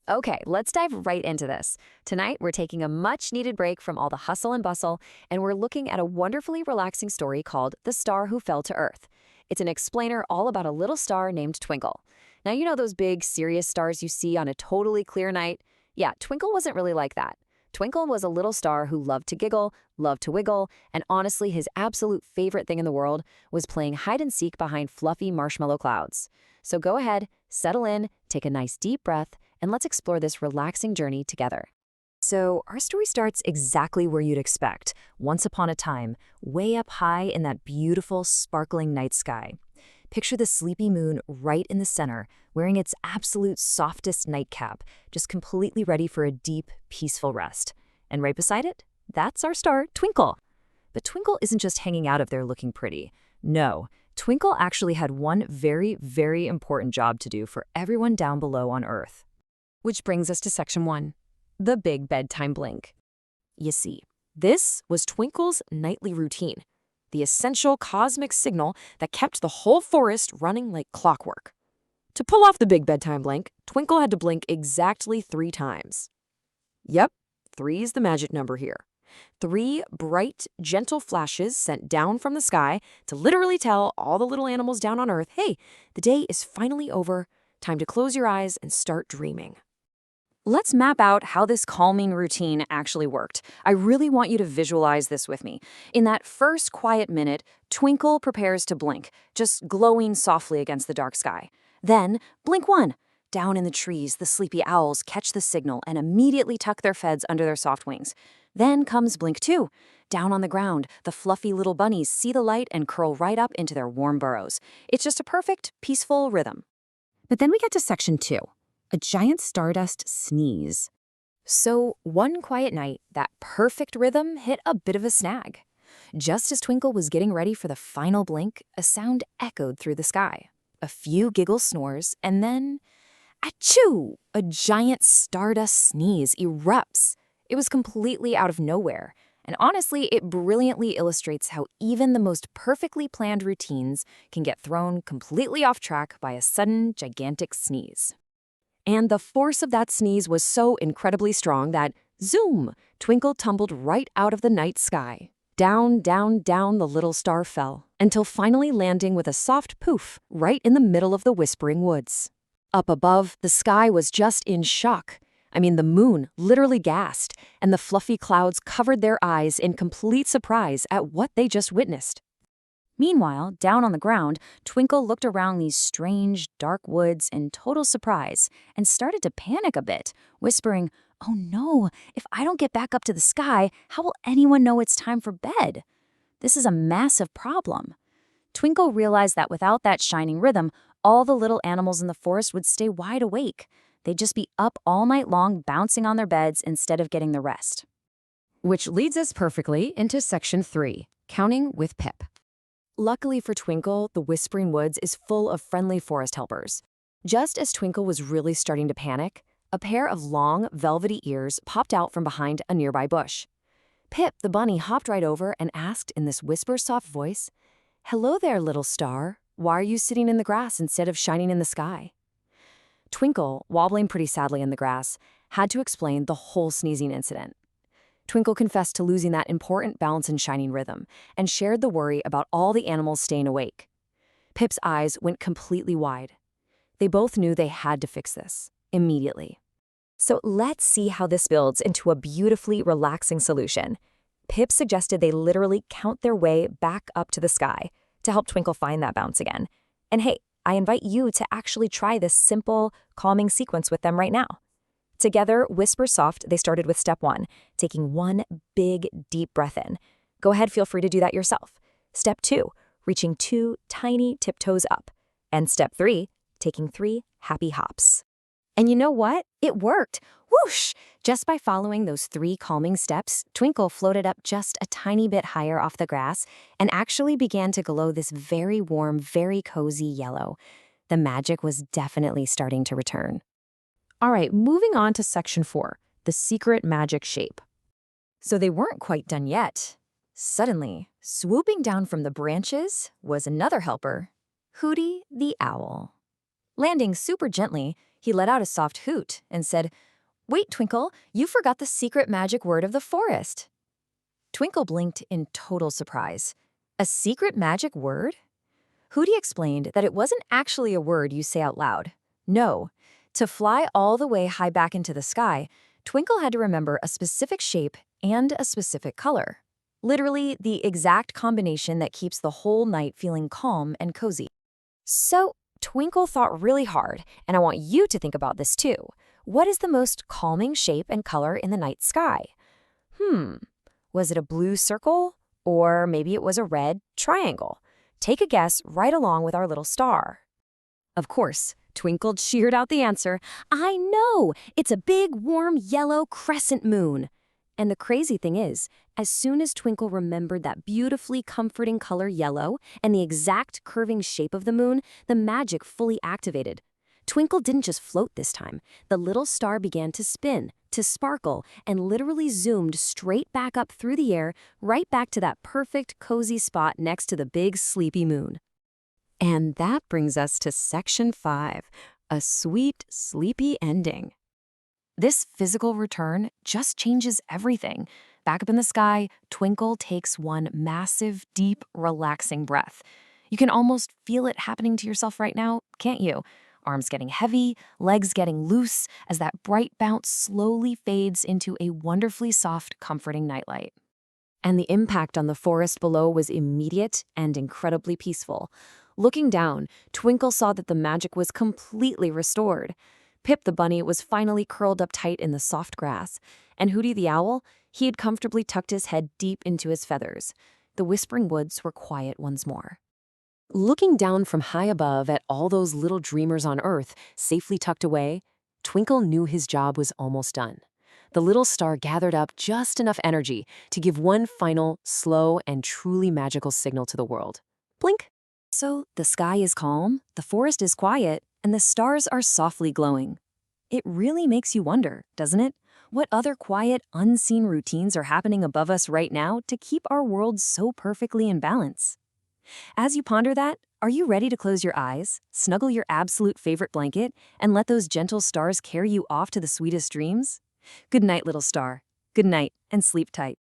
Okay, let's dive right into this. Tonight, we're taking a much-needed break from all the hustle and bustle, and we're looking at a wonderfully relaxing story called The Star Who Fell to Earth. It's an explainer all about a little star named Twinkle. Now, you know those big, serious stars you see on a totally clear night? Yeah, Twinkle wasn't really like that. Twinkle was a little star who loved to giggle, loved to wiggle, and honestly, his absolute favorite thing in the world was playing hide-and-seek behind fluffy marshmallow clouds. So go ahead, settle in, take a nice deep breath, and let's explore this relaxing journey together. So, our story starts exactly where you'd expect, once upon a time, way up high in that beautiful, sparkling night sky. Picture the sleepy moon right in the center, wearing its absolute softest nightcap, just completely ready for a deep, peaceful rest. And right beside it, that's our star, Twinkle. But Twinkle isn't just hanging out up there looking pretty. No, Twinkle actually had one very, very important job to do for everyone down below on Earth. Which brings us to section 1, the big bedtime blink. You see, this was Twinkle's nightly routine, the essential cosmic signal that kept the whole forest running like clockwork. To pull off the big bedtime blink, Twinkle had to blink exactly 3 times. Yep, 3 is the magic number here. 3 bright, gentle flashes sent down from the sky to literally tell all the little animals down on Earth, hey, the day is finally over, time to close your eyes and start dreaming. Let's map out how this calming routine actually worked. I really want you to visualize this with me. In that first quiet minute, Twinkle prepares to blink, just glowing softly against the dark sky. Then, blink 1. Down in the trees, the sleepy owls catch the signal and immediately tuck their heads under their soft wings. Then comes blink 2. Down on the ground, the fluffy little bunnies see the light and curl right up into their warm burrows. It's just a perfect, peaceful rhythm. But then we get to section 2. A giant stardust sneeze. So, one quiet night, that perfect rhythm hit a bit of a snag. Just as Twinkle was getting ready for the final blink, a sound echoed through the sky. A few giggle snores, and then, achoo! A giant stardust sneeze erupts. It was completely out of nowhere, and honestly, it brilliantly illustrates how even the most perfectly planned routines can get thrown completely off track by a sudden, gigantic sneeze. And the force of that sneeze was so incredibly strong that, zoom, Twinkle tumbled right out of the night sky. Down, down, down the little star fell, until finally landing with a soft poof right in the middle of the whispering woods. Up above, the sky was just in shock. I mean, the moon literally gasped, and the fluffy clouds covered their eyes in complete surprise at what they just witnessed. Meanwhile, down on the ground, Twinkle looked around these strange, dark woods in total surprise and started to panic a bit, whispering, "Oh no, if I don't get back up to the sky, how will anyone know it's time for bed? This is a massive problem." Twinkle realized that without that shining rhythm, all the little animals in the forest would stay wide awake. They'd just be up all night long bouncing on their beds instead of getting the rest. Which leads us perfectly into section 3, counting with Pip. Luckily for Twinkle, the Whispering Woods is full of friendly forest helpers. Just as Twinkle was really starting to panic, a pair of long, velvety ears popped out from behind a nearby bush. Pip, the bunny, hopped right over and asked in this whisper-soft voice, "Hello there, little star. Why are you sitting in the grass instead of shining in the sky?" Twinkle, wobbling pretty sadly in the grass, had to explain the whole sneezing incident. Twinkle confessed to losing that important balance and shining rhythm, and shared the worry about all the animals staying awake. Pip's eyes went completely wide. They both knew they had to fix this, immediately. So let's see how this builds into a beautifully relaxing solution. Pip suggested they literally count their way back up to the sky to help Twinkle find that bounce again. And hey, I invite you to actually try this simple, calming sequence with them right now. Together, whisper soft, they started with step 1, taking 1 big, deep breath in. Go ahead, feel free to do that yourself. Step 2, reaching 2 tiny tiptoes up. And step 3, taking 3 happy hops. And you know what? It worked. Whoosh! Just by following those 3 calming steps, Twinkle floated up just a tiny bit higher off the grass and actually began to glow this very warm, very cozy yellow. The magic was definitely starting to return. All right, moving on to section 4, the secret magic shape. So they weren't quite done yet. Suddenly, swooping down from the branches was another helper, Hooty the Owl. Landing super gently, he let out a soft hoot and said, "Wait, Twinkle, you forgot the secret magic word of the forest." Twinkle blinked in total surprise. A secret magic word? Hootie explained that it wasn't actually a word you say out loud. No. To fly all the way high back into the sky, Twinkle had to remember a specific shape and a specific color. Literally, the exact combination that keeps the whole night feeling calm and cozy. So, Twinkle thought really hard, and I want you to think about this too. What is the most calming shape and color in the night sky? Was it a blue circle? Or maybe it was a red triangle? Take a guess right along with our little star. Of course, Twinkle cheered out the answer. I know! It's a big, warm, yellow crescent moon. And the crazy thing is, as soon as Twinkle remembered that beautifully comforting color yellow and the exact curving shape of the moon, the magic fully activated. Twinkle didn't just float this time. The little star began to spin, to sparkle, and literally zoomed straight back up through the air, right back to that perfect, cozy spot next to the big, sleepy moon. And that brings us to Section 5, a sweet, sleepy ending. This physical return just changes everything. Back up in the sky, Twinkle takes one massive, deep, relaxing breath. You can almost feel it happening to yourself right now, can't you? Arms getting heavy, legs getting loose, as that bright bounce slowly fades into a wonderfully soft, comforting nightlight. And the impact on the forest below was immediate and incredibly peaceful. Looking down, Twinkle saw that the magic was completely restored. Pip the bunny was finally curled up tight in the soft grass, and Hootie the owl, he had comfortably tucked his head deep into his feathers. The whispering woods were quiet once more. Looking down from high above at all those little dreamers on Earth, safely tucked away, Twinkle knew his job was almost done. The little star gathered up just enough energy to give one final, slow, and truly magical signal to the world. Blink! So the sky is calm, the forest is quiet, and the stars are softly glowing. It really makes you wonder, doesn't it? What other quiet, unseen routines are happening above us right now to keep our world so perfectly in balance? As you ponder that, are you ready to close your eyes, snuggle your absolute favorite blanket, and let those gentle stars carry you off to the sweetest dreams? Good night, little star. Good night, and sleep tight.